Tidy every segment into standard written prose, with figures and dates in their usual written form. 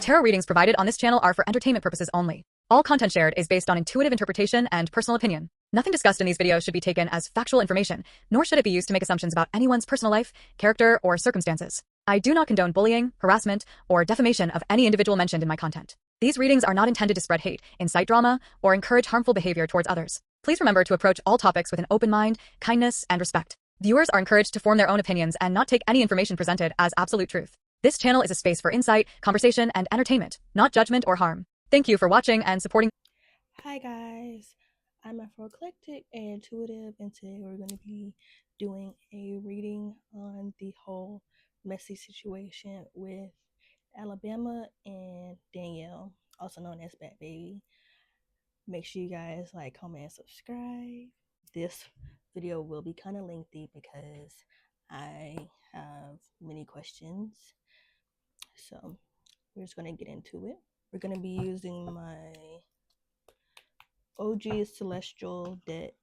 tarot readings provided on this channel are for entertainment purposes only. All content shared is based on intuitive interpretation and personal opinion. Nothing discussed in these videos should be taken as factual information, nor should it be used to make assumptions about anyone's personal life, character, or circumstances. I do not condone bullying, harassment, or defamation of any individual mentioned in my content. These readings are not intended to spread hate, incite drama, or encourage harmful behavior towards others. Please remember to approach all topics with an open mind, kindness, and respect. Viewers are encouraged to form their own opinions and not take any information presented as absolute truth. This channel is a space for insight, conversation, and entertainment, not judgment or harm. Thank you for watching and supporting. Hi guys, I'm Afro-Eclectic and Intuitive, and today we're going to be doing a reading on the whole messy situation with Alabama and Danielle, also known as Bhad Bhabie. Make sure you guys like, comment, and subscribe. This video will be kind of lengthy because I have many questions, so we're just going to get into it. We're going to be using my OG Celestial deck.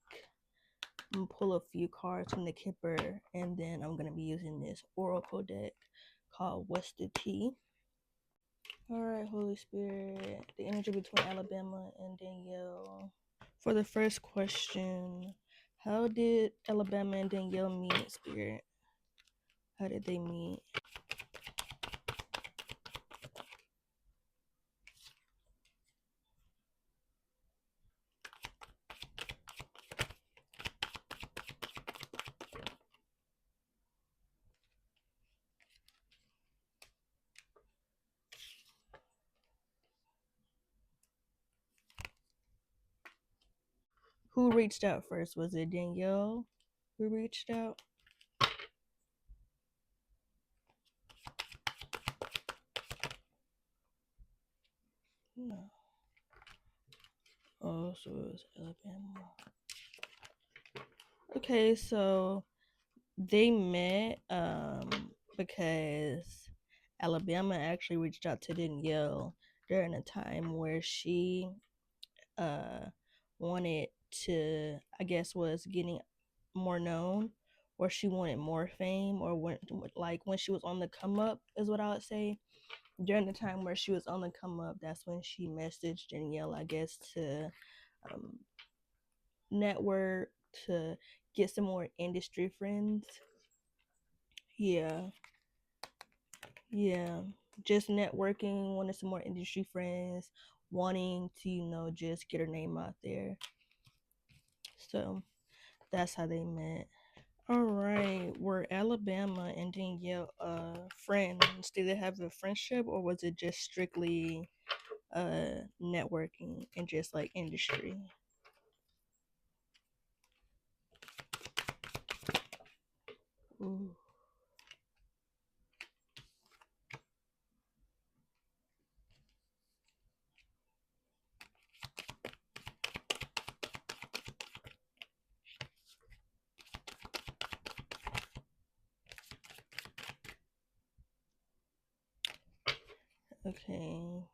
I'm gonna pull a few cards from the Kipper, and then I'm gonna be using this Oracle deck called What's the Tea. Alright, Holy Spirit, the energy between Alabama and Danielle. For the first question, how did Alabama and Danielle meet, Spirit? How did they meet? Who reached out first? Was it Danielle who reached out? No. Oh, so it was Alabama. Okay, so they met because Alabama actually reached out to Danielle during a time where she wanted to, I guess, was getting more known, or she wanted more fame, or when she was on the come up is what I would say. During the time where she was on the come up, that's when she messaged Danielle, I guess, to network, to get some more industry friends. Yeah, just networking, wanted some more industry friends, wanting to, just get her name out there. So that's how they met. All right, were Alabama and Danielle friends? Did they have a friendship, or was it just strictly networking and just like industry? Ooh. Okay.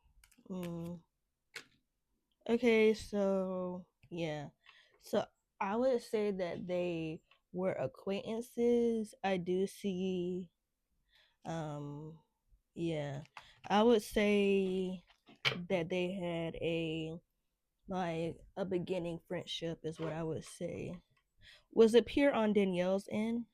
Okay, so yeah. So I would say that they were acquaintances. I do see yeah. I would say that they had a beginning friendship is what I would say. Was it pure on Danielle's end?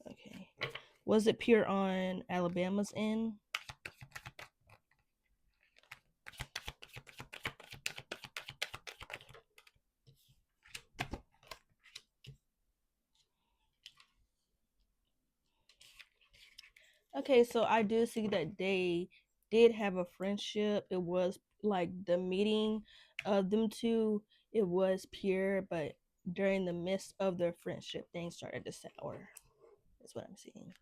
Okay. Was it pure on Alabama's end? Okay, so I do see that they did have a friendship. It was like the meeting of them two, it was pure, but during the midst of their friendship, things started to sour. That's what I'm seeing.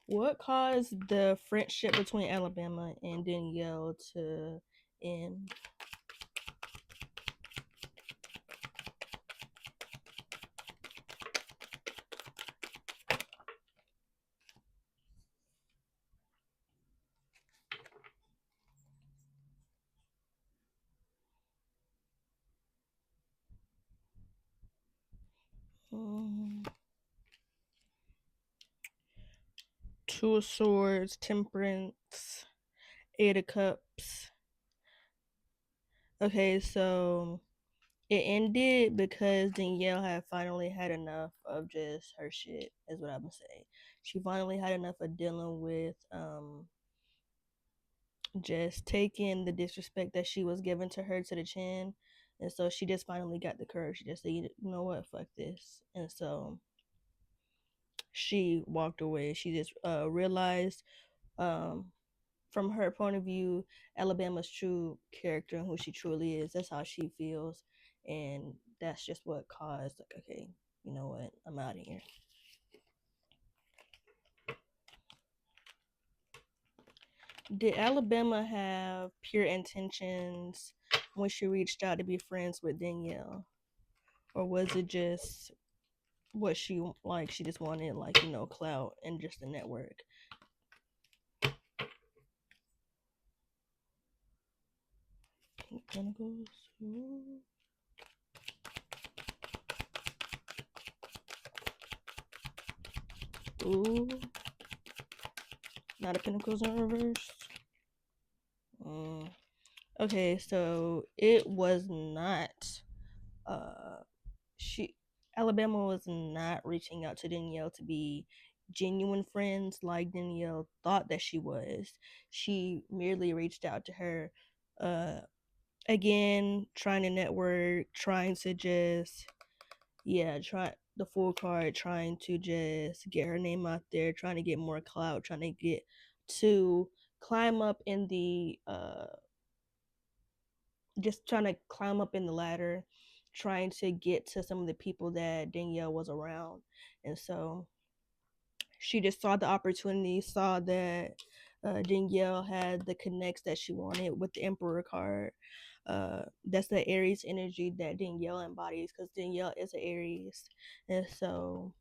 What caused the friendship between Alabama and Danielle to end? Two of Swords, Temperance, Eight of Cups. Okay, so it ended because Danielle had finally had enough of just her shit, is what I'm gonna say. She finally had enough of dealing with just taking the disrespect that she was given to her to the chin. And so she just finally got the courage to just say, you know what, fuck this. And so she walked away. She just realized um, from her point of view, Alabama's true character and who she truly is. That's how she feels. And that's just what caused, like, okay, you know what, I'm out of here. Did Alabama have pure intentions when she reached out to be friends with Danielle? Or was it just what she like? She just wanted, like, you know, clout and just a network. Pink Pentacles. Ooh. Not a Pentacles in reverse. Okay, so it was not. She Alabama was not reaching out to Danielle to be genuine friends like Danielle thought that she was. She merely reached out to her, uh, again, trying to network, trying to just, yeah, try the full card, trying to just get her name out there, trying to get more clout, trying to get to climb up in the just trying to climb up in the ladder, trying to get to some of the people that Danielle was around. And so she just saw the opportunity, saw that Danielle had the connects that she wanted with the Emperor card. That's the Aries energy that Danielle embodies, because Danielle is an Aries. And so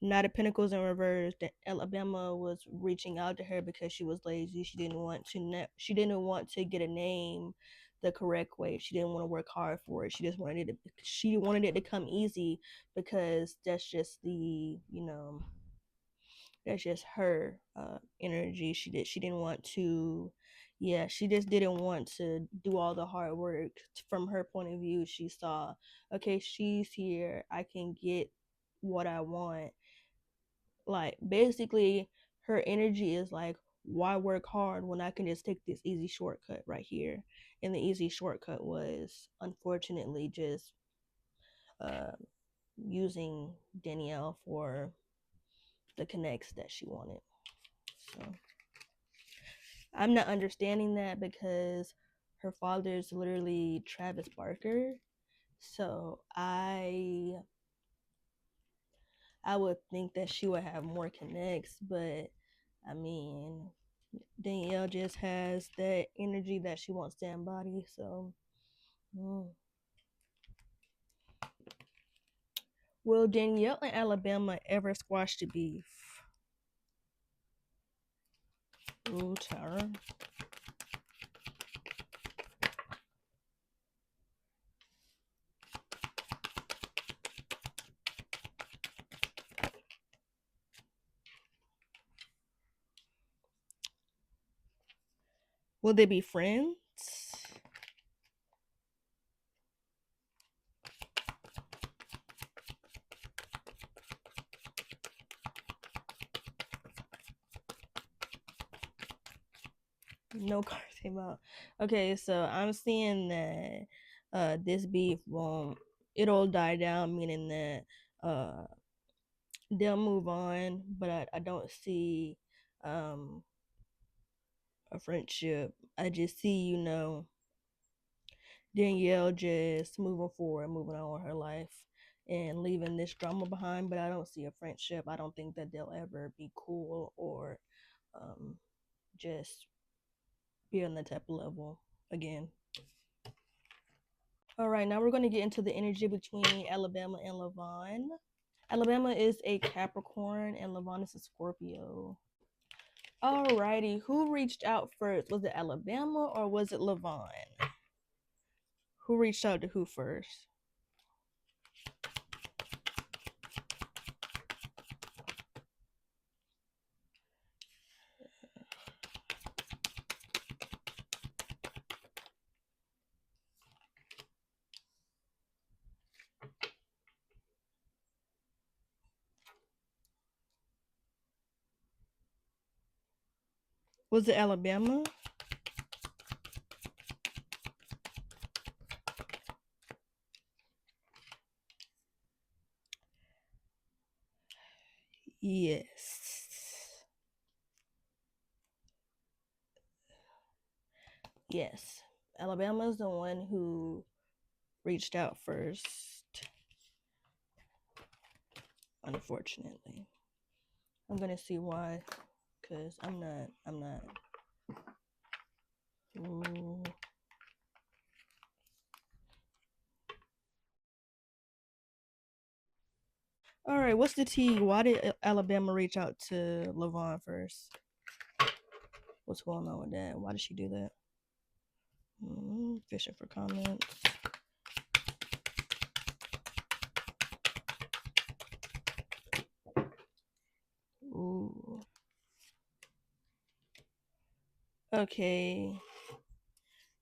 Knight of Pentacles in reverse, that Alabama was reaching out to her because she was lazy. She didn't want to she didn't want to get a name the correct way. She didn't want to work hard for it. She just wanted it to, she wanted it to come easy, because that's just the, you know, that's just her energy. She didn't want to, yeah, she just didn't want to do all the hard work. From her point of view, she saw, okay, she's here, I can get what I want. Like, basically, her energy is like, why work hard when I can just take this easy shortcut right here? And the easy shortcut was, unfortunately, just uh, using Danielle for the connects that she wanted. So I'm not understanding that, because her father is literally Travis Barker. So I would think that she would have more connects, but I mean, Danielle just has that energy that she wants to embody. So, will Danielle and Alabama ever squash the beef? Ooh, Tara. Will they be friends? No cards came out. Okay, so I'm seeing that this beef won't, it'll die down, meaning that they'll move on, but I don't see a friendship. I just see, you know, Danielle just moving forward, moving on with her life and leaving this drama behind, but I don't see a friendship. I don't think that they'll ever be cool or just be on the type of level again. All right, now we're going to get into the energy between Alabama and LeVaughn. Alabama is a Capricorn and LeVaughn is a Scorpio. Alrighty, who reached out first? Was it Alabama or was it LeVaughn? Who reached out to who first? Was it Alabama? Yes. Yes. Alabama's the one who reached out first, unfortunately. I'm gonna see why, because I'm not. Ooh. All right, what's the tea? Why did Alabama reach out to LeVaughn first? What's going on with that? Why did she do that? Fishing for comments. Ooh. Okay.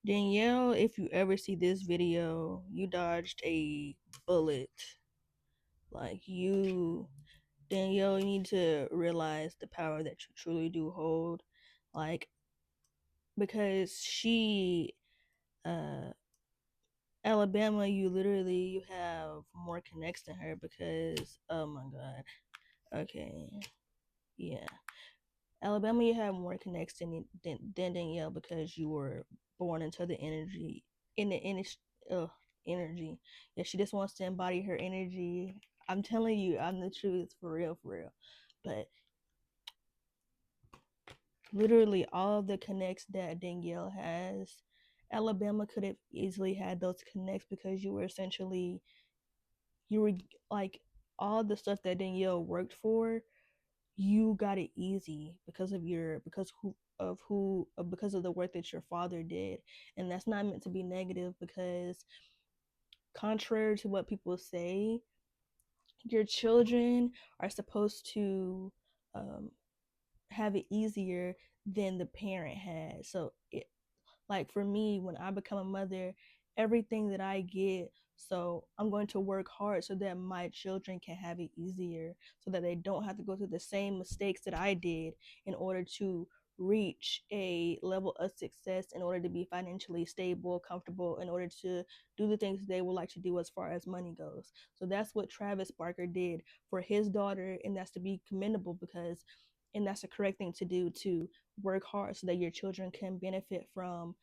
Danielle, if you ever see this video, you dodged a bullet. Like Danielle, you need to realize the power that you truly do hold. Like, because uh Alabama, you have more connects than her because oh my god. Okay. Yeah. Alabama, you have more connects than Danielle because you were born into the energy energy. Yeah, she just wants to embody her energy. I'm telling you, I'm the truth for real, for real. But literally all of the connects that Danielle has, Alabama could have easily had those connects because you were like all the stuff that Danielle worked for, you got it easy because of because of the work that your father did. And that's not meant to be negative because contrary to what people say, your children are supposed to have it easier than the parent had. So like for me, when I become a mother, everything that I get, so I'm going to work hard so that my children can have it easier, so that they don't have to go through the same mistakes that I did in order to reach a level of success, in order to be financially stable, comfortable, in order to do the things they would like to do as far as money goes. So that's what Travis Barker did for his daughter, and that's to be commendable because and that's the correct thing to do, to work hard so that your children can benefit from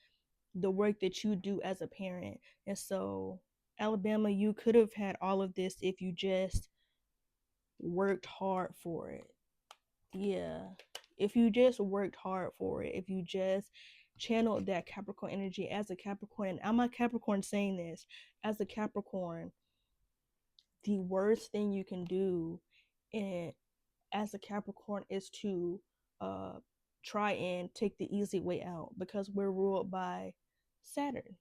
the work that you do as a parent. And so, Alabama, you could have had all of this if you just worked hard for it. Yeah. If you just worked hard for it, if you just channeled that Capricorn energy as a Capricorn, and I'm a Capricorn saying this, as a Capricorn, the worst thing you can do in as a Capricorn is to uh, try and take the easy way out because we're ruled by Saturn.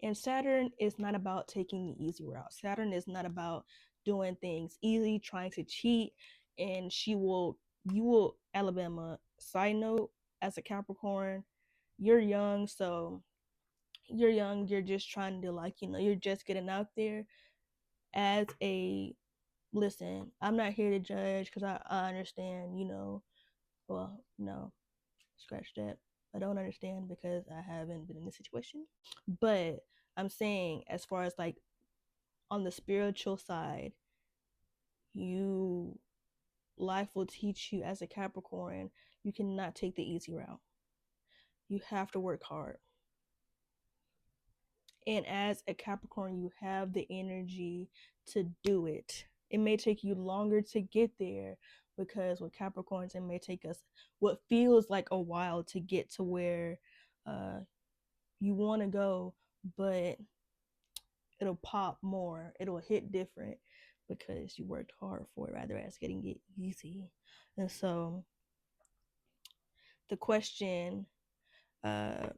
And Saturn is not about taking the easy route. Saturn is not about doing things easy, trying to cheat. And you will, Alabama, side note, as a Capricorn, you're young. So you're young, you're just trying to, like, you're just getting out there as a listen, I'm not here to judge because I understand, well, no, scratch that. I don't understand because I haven't been in this situation. But I'm saying, as far as like on the spiritual side, you life will teach you as a Capricorn, you cannot take the easy route. You have to work hard. And as a Capricorn, you have the energy to do it. It may take you longer to get there because with Capricorns, it may take us what feels like a while to get to where you want to go, but it'll pop more. It'll hit different because you worked hard for it rather as getting it easy. And so the question, uh,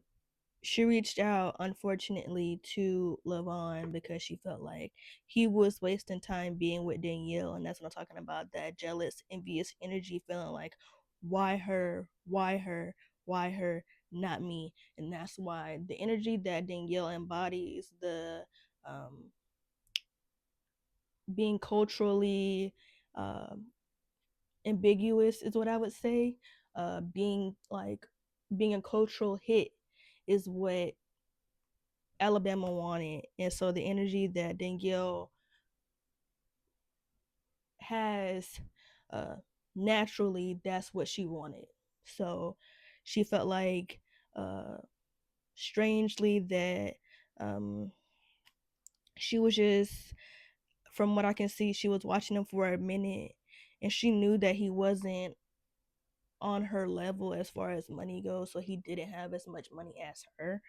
she reached out, unfortunately, to LeVaughn because she felt like he was wasting time being with Danielle. And that's what I'm talking about, that jealous, envious energy, feeling like, why her? Why her? Why her? Not me. And that's why the energy that Danielle embodies, the being culturally ambiguous is what I would say. being a cultural hit is what Alabama wanted, and so the energy that Danielle has, uh, naturally, that's what she wanted. So she felt like, uh, strangely, that um, she was just, from what I can see, she was watching him for a minute, and she knew that he wasn't on her level as far as money goes, so he didn't have as much money as her.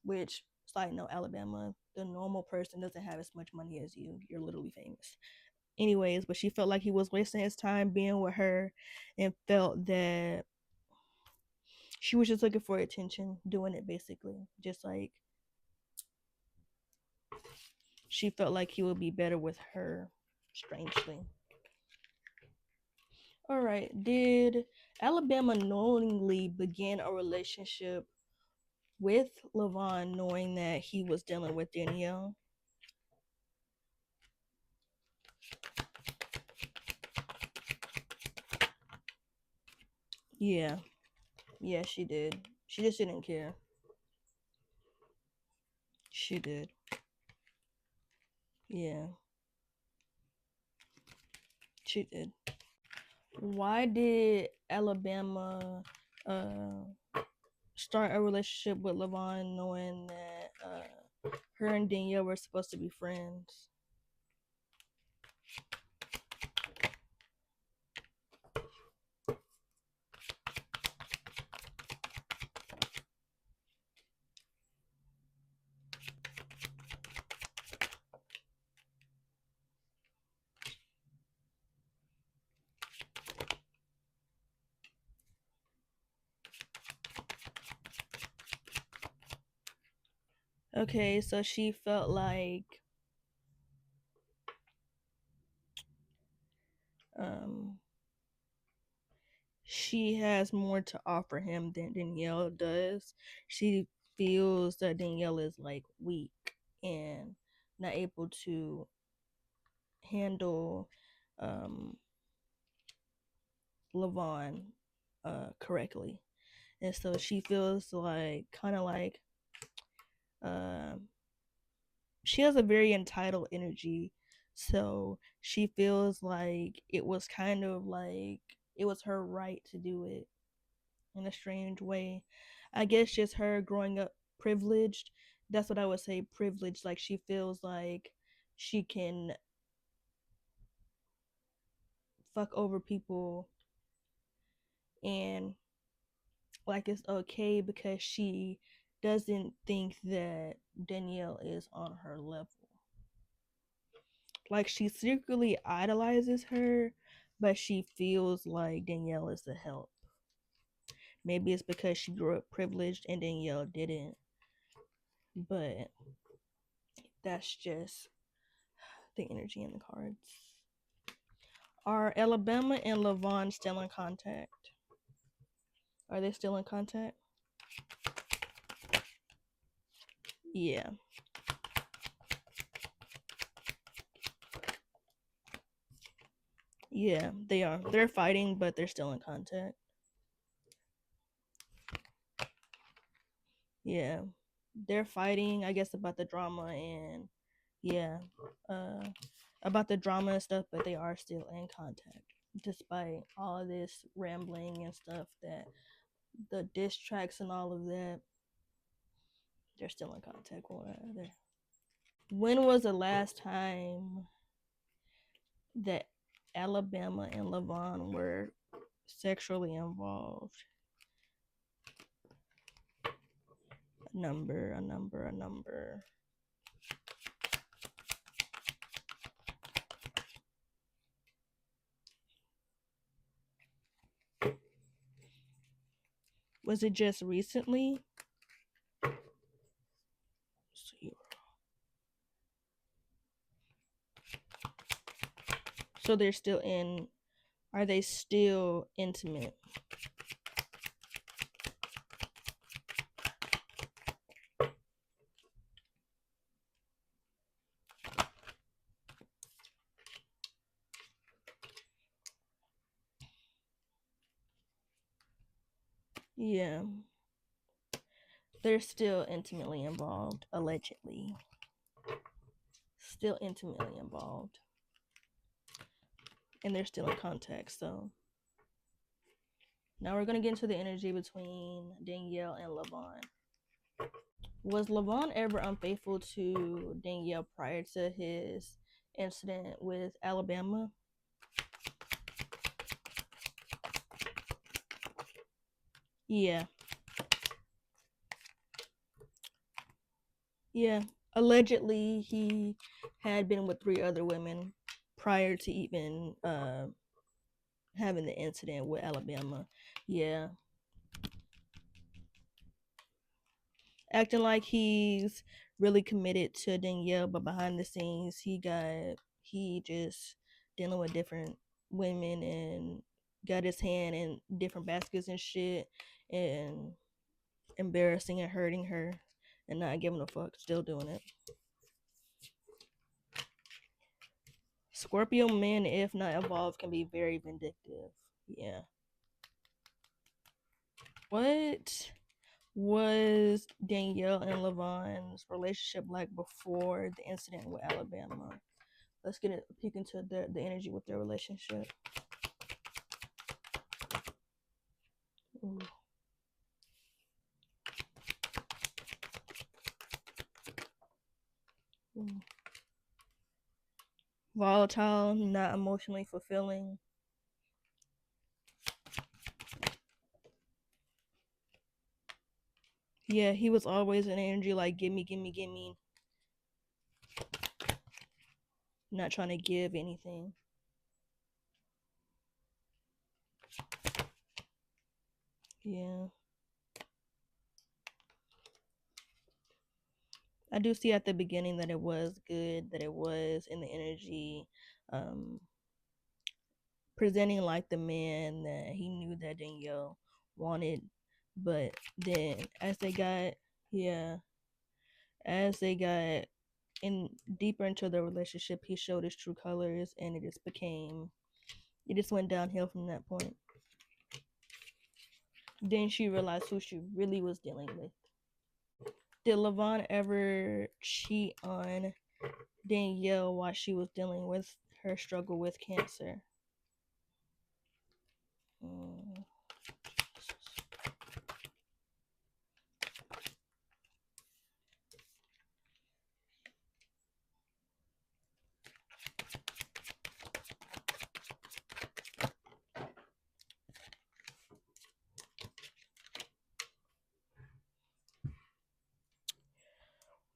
Which, side note, Alabama, the normal person doesn't have as much money as you. You're literally famous. Anyways, but she felt like he was wasting his time being with her, and felt that she was just looking for attention, doing it basically. Just like she felt like he would be better with her, strangely. All right. Did Alabama knowingly begin a relationship with LeVaughn knowing that he was dealing with Danielle? Yeah. Yeah, she did. She just didn't care. She did. Yeah, she did. Why did Alabama uh start a relationship with LeVaughn knowing that her and Danielle were supposed to be friends? Okay, so she felt like um she has more to offer him than Danielle does. She feels that Danielle is like weak and not able to handle um LeVaughn correctly. And so she feels like, kind of like, um she has a very entitled energy. So she feels like it was kind of like it was her right to do it, in a strange way. I guess just her growing up privileged. That's what I would say, privileged. Like she feels like she can fuck over people, and like it's okay because she doesn't think that Danielle is on her level. Like she secretly idolizes her, but she feels like Danielle is the help. Maybe it's because she grew up privileged and Danielle didn't. But that's just the energy in the cards. Are Alabama and LeVaughn still in contact? Are they still in contact? Yeah. Yeah, they are. They're fighting, but they're still in contact. Yeah. They're fighting, I guess, about the drama, and yeah, uh, about the drama and stuff, but they are still in contact. Despite all this rambling and stuff, that the diss tracks and all of that, they're still in contact with one another. When was the last time that Alabama and LeVaughn were sexually involved? A number, a number, a number. Was it just recently? So they're still in. Are they still intimate? Yeah. They're still intimately involved, allegedly. Still intimately involved. And they're still in contact, so. Now we're going to get into the energy between Danielle and LeVaughn. Was LeVaughn ever unfaithful to Danielle prior to his incident with Alabama? Yeah. Yeah. Allegedly, he had been with 3 other women prior to even having the incident with Alabama. Yeah. Acting like he's really committed to Danielle, but behind the scenes, he just dealing with different women and got his hand in different baskets and shit, and embarrassing and hurting her and not giving a fuck, still doing it. Scorpio men, if not evolved, can be very vindictive. Yeah. What was Danielle and LeVaughn's relationship like before the incident with Alabama? Let's get a peek into the energy with their relationship. Ooh. Ooh. Volatile, not emotionally fulfilling. Yeah, he was always an energy like gimme, gimme, gimme. Not trying to give anything. Yeah. I do see at the beginning that it was good, that it was in the energy, presenting like the man that he knew that Danielle wanted. But then yeah, as they got in deeper into the relationship, he showed his true colors, and it just went downhill from that point. Then she realized who she really was dealing with. Did LeVaughn ever cheat on Danielle while she was dealing with her struggle with cancer? Mm.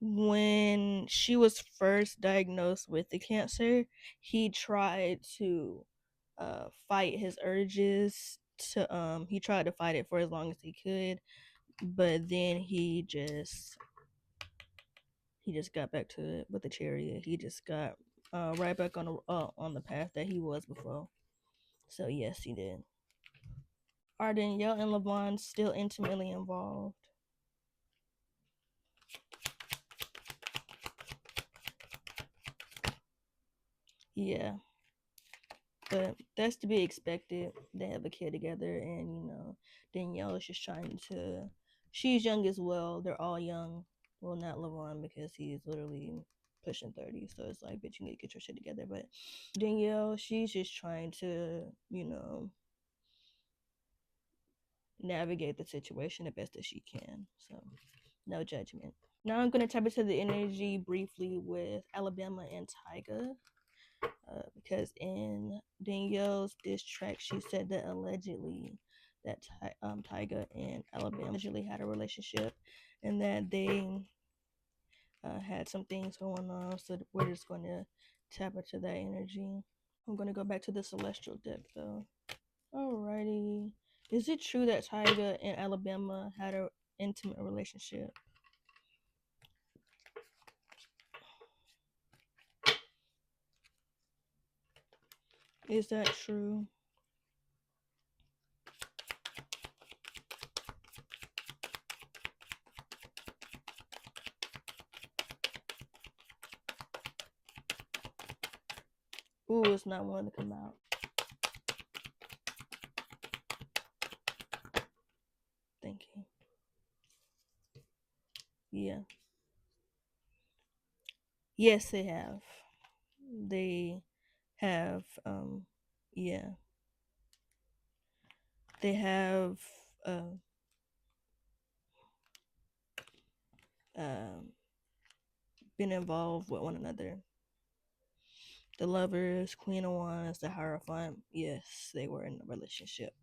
When she was first diagnosed with the cancer, he tried to fight his urges to he tried to fight it for as long as he could, but then he just got back to it with the chariot. He just got right back on the path that he was before. So yes, he did. Are Danielle and LeVaughn still intimately involved? Yeah, but that's to be expected. They have a kid together, and Danielle is just trying to. She's young as well. They're all young. Well, not LeVaughn because he's literally pushing 30, so it's like, bitch, you need to get your shit together. But Danielle, she's just trying to, navigate the situation the best that she can. So, no judgment. Now I'm going to tap into the energy briefly with Alabama and Tyga. Because in Danielle's diss track, she said that allegedly that Tyga and Alabama allegedly had a relationship, and that they had some things going on. So we're just going to tap into that energy. I'm going to go back to the celestial deck though. Alrighty. Is it true that Tyga and Alabama had an intimate relationship? Is that true? Ooh, it's not wanting to come out. Yeah. Yes, they have. They have. Yeah. They have. Uh, um, been involved with one another. The lovers, Queen of Wands, the Hierophant. Yes, they were in a relationship.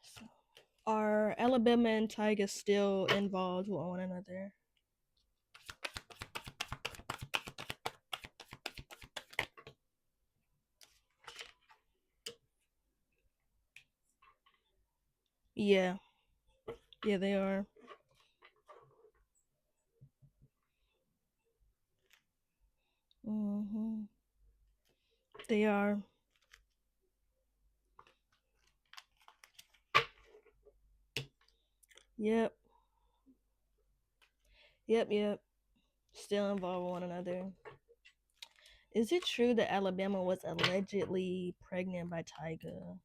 So. Are Alabama and Tyga still involved with one another? Yeah. Yeah, they are. Hmm. They are. Yep. Yep. Still involved with one another. Is it true that Alabama was allegedly pregnant by Tyga?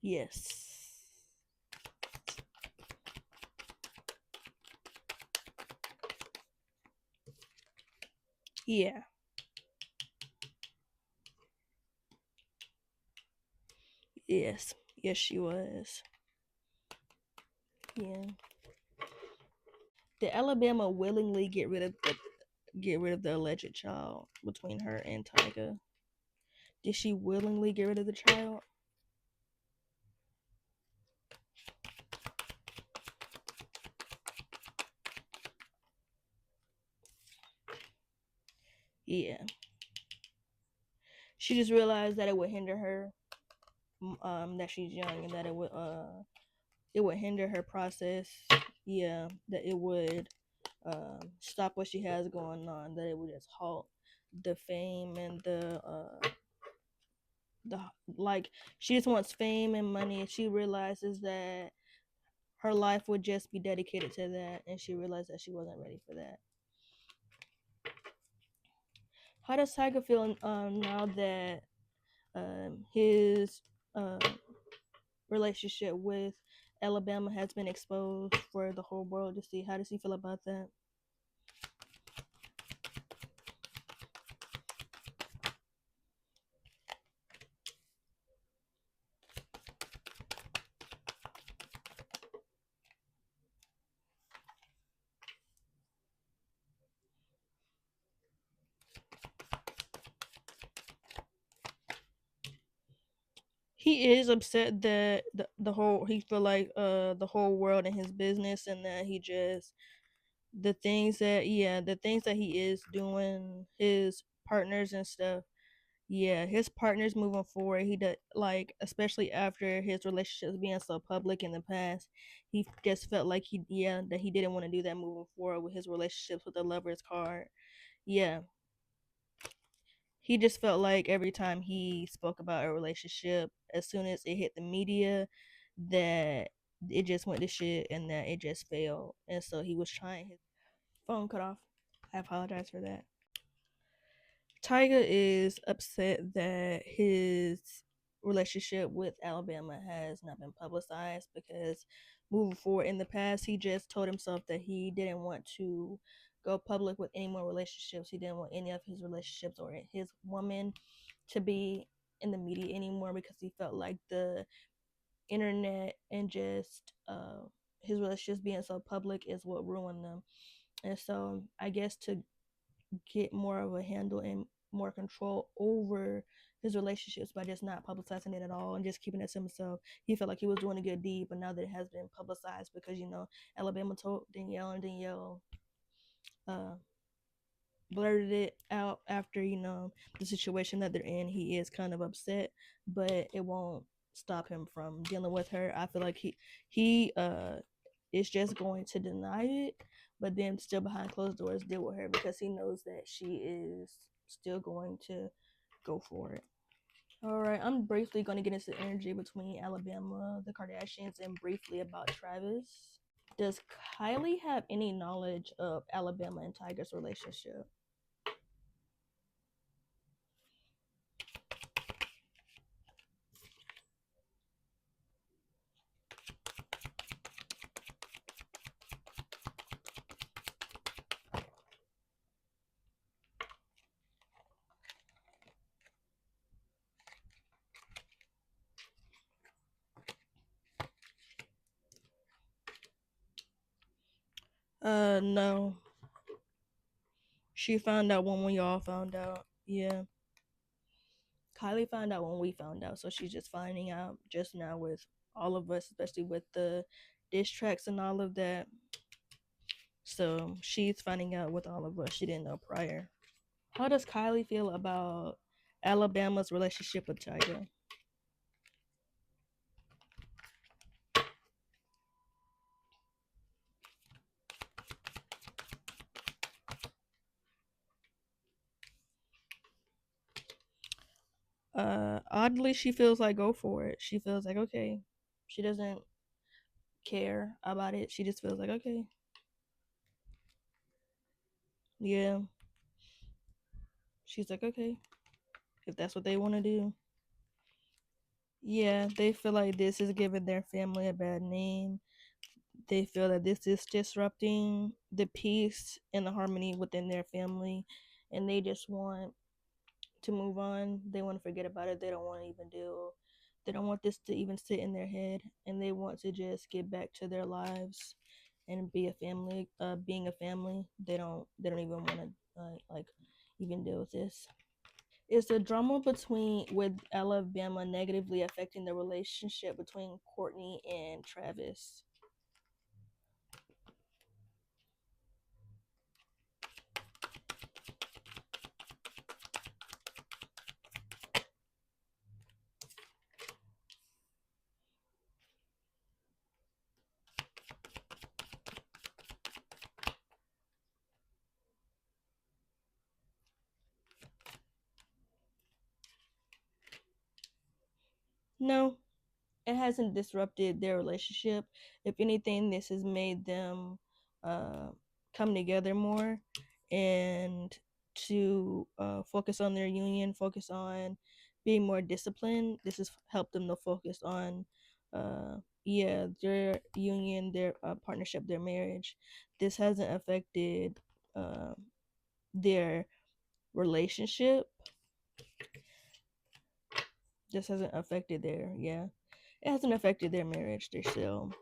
Yes. Yeah. Yes. Yes, she was. Yeah. Did Alabama willingly get rid of the alleged child between her and Tyga? Did she willingly get rid of the child? Yeah. She just realized that it would hinder her, that she's young, and that it would hinder her process. Yeah, that it would stop what she has going on. That it would just halt the fame and the like. She just wants fame and money. She realizes that her life would just be dedicated to that, and she realized that she wasn't ready for that. How does Tyga feel now that his uh, relationship with Alabama has been exposed for the whole world to see? How does he feel about that? He is upset that the whole he feel like the whole world in his business, and that he just the things that he is doing, his partners and stuff. Yeah, his partners moving forward, he did, like, especially after his relationships being so public in the past, he just felt like that he didn't want to do that moving forward with his relationships with the lovers card. Yeah, he just felt like every time he spoke about a relationship, as soon as it hit the media, that it just went to shit and that it just failed. And so he was trying. His phone cut off. I apologize for that. Tyga is upset that his relationship with Alabama has not been publicized, because moving forward in the past, he just told himself that he didn't want to go public with any more relationships. He didn't want any of his relationships or his woman to be in the media anymore, because he felt like the internet and just his relationships being so public is what ruined them. And so I guess to get more of a handle and more control over his relationships by just not publicizing it at all and just keeping it to himself. He felt like he was doing a good deed, but now that it has been publicized, because Alabama told Danielle, and Danielle uh, blurted it out after the situation that they're in. He is kind of upset, but it won't stop him from dealing with her. I feel like he is just going to deny it, but then still behind closed doors deal with her, because he knows that she is still going to go for it. All right, I'm briefly going to get into the energy between Alabama, the Kardashians, and briefly about Travis. Does Kylie have any knowledge of Alabama and Tyga's relationship? No. She found out when we all found out. Yeah. Kylie found out when we found out, so she's just finding out just now with all of us, especially with the diss tracks and all of that. So she's finding out with all of us. She didn't know prior. How does Kylie feel about Alabama's relationship with Tyga? Oddly, she feels like go for it. She feels like okay. She doesn't care about it. She just feels like okay. Yeah. She's like okay, if that's what they want to do. Yeah, they feel like this is giving their family a bad name. They feel that this is disrupting the peace and the harmony within their family, and they just want to move on. They want to forget about it. They don't want to even deal. They don't want this to even sit in their head, and they want to just get back to their lives and be a family. Being a family, they don't. They don't even want to like even deal with this. Is the drama between with Alabama negatively affecting the relationship between Courtney and Travis? No, it hasn't disrupted their relationship. If anything, this has made them uh, come together more and to focus on their union, focus on being more disciplined. This has helped them to focus on, yeah, their union, their partnership, their marriage. This hasn't affected uh, their relationship. This hasn't affected their, yeah, it hasn't affected their marriage. They're still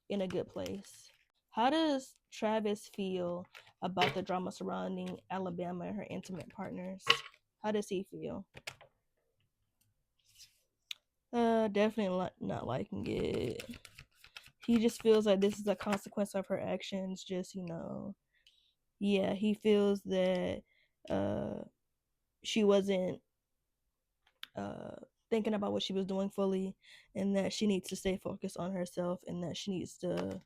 in a good place. How does Travis feel about the drama surrounding Alabama and her intimate partners? How does he feel? Definitely not liking it. He just feels like this is a consequence of her actions. Just yeah, he feels that uh, she wasn't uh, thinking about what she was doing fully, and that she needs to stay focused on herself, and that she needs to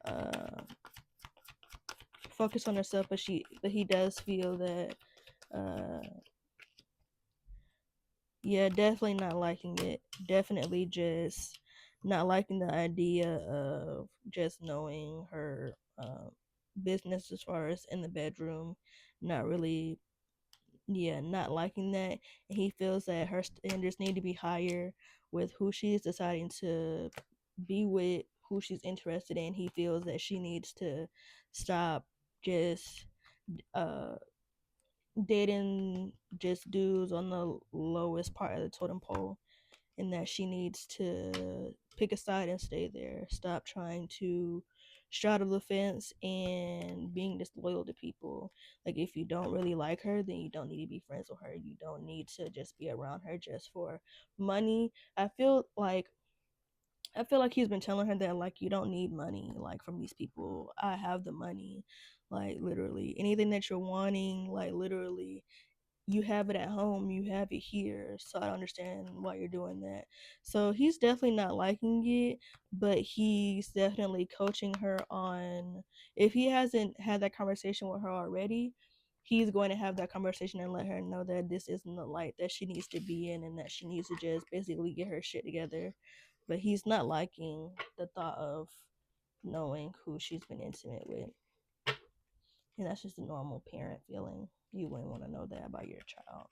uh, focus on herself. But he does feel that uh, yeah, definitely not liking it. Definitely just not liking the idea of just knowing her business as far as in the bedroom. Not really, yeah, not liking that. And he feels that her standards need to be higher with who she's deciding to be with, who she's interested in. He feels that she needs to stop just uh dating just dudes on the lowest part of the totem pole, and that she needs to pick a side and stay there. Stop trying to straddle the fence and being disloyal to people. Like, if you don't really like her, then you don't need to be friends with her. You don't need to just be around her just for money. I feel like he's been telling her that, like, you don't need money, like, from these people. I have the money. Like, literally anything that you're wanting, like, literally you have it at home, you have it here. So I don't understand why you're doing that. So he's definitely not liking it, but he's definitely coaching her on, if he hasn't had that conversation with her already, he's going to have that conversation and let her know that this isn't the light that she needs to be in, and that she needs to just basically get her shit together. but he's not liking the thought of knowing who she's been intimate with. And that's just a normal parent feeling. You wouldn't want to know that about your child.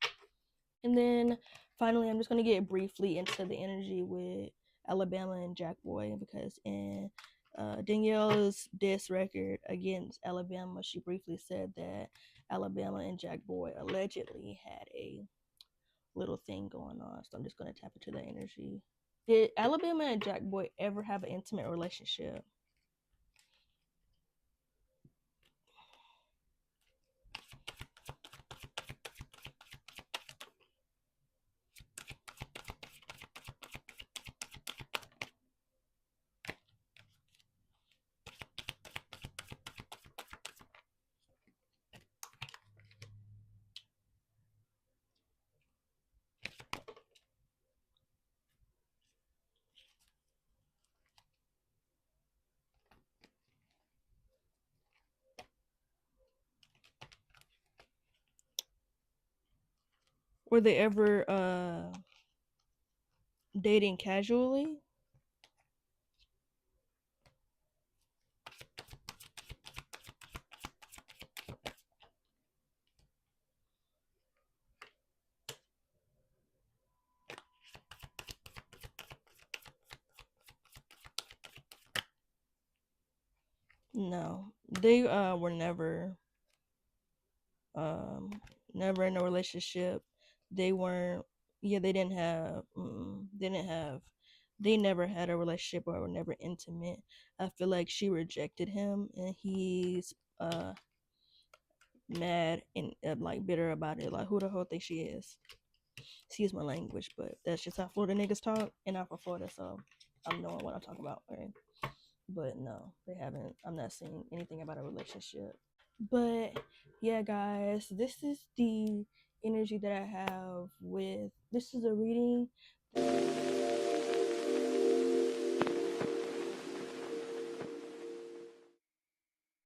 And then finally, I'm just going to get briefly into the energy with Alabama and Jackboy, because in Danielle's diss record against Alabama, she briefly said that Alabama and Jackboy allegedly had a little thing going on. So I'm just going to tap into that energy. Did Alabama and Jackboy ever have an intimate relationship? Were they ever dating casually? No, they were um never in a relationship. They weren't. Yeah, they never had a relationship or were never intimate. I feel like she rejected him, and he's mad and like bitter about it. Like, who the hell think she is? Excuse my language, but that's just how Florida niggas talk, and I'm from Florida, so I'm knowing what I'm talking about. Right? But no, they haven't. I'm not seeing anything about a relationship. But yeah, guys, this is the energy that I have with. This is a reading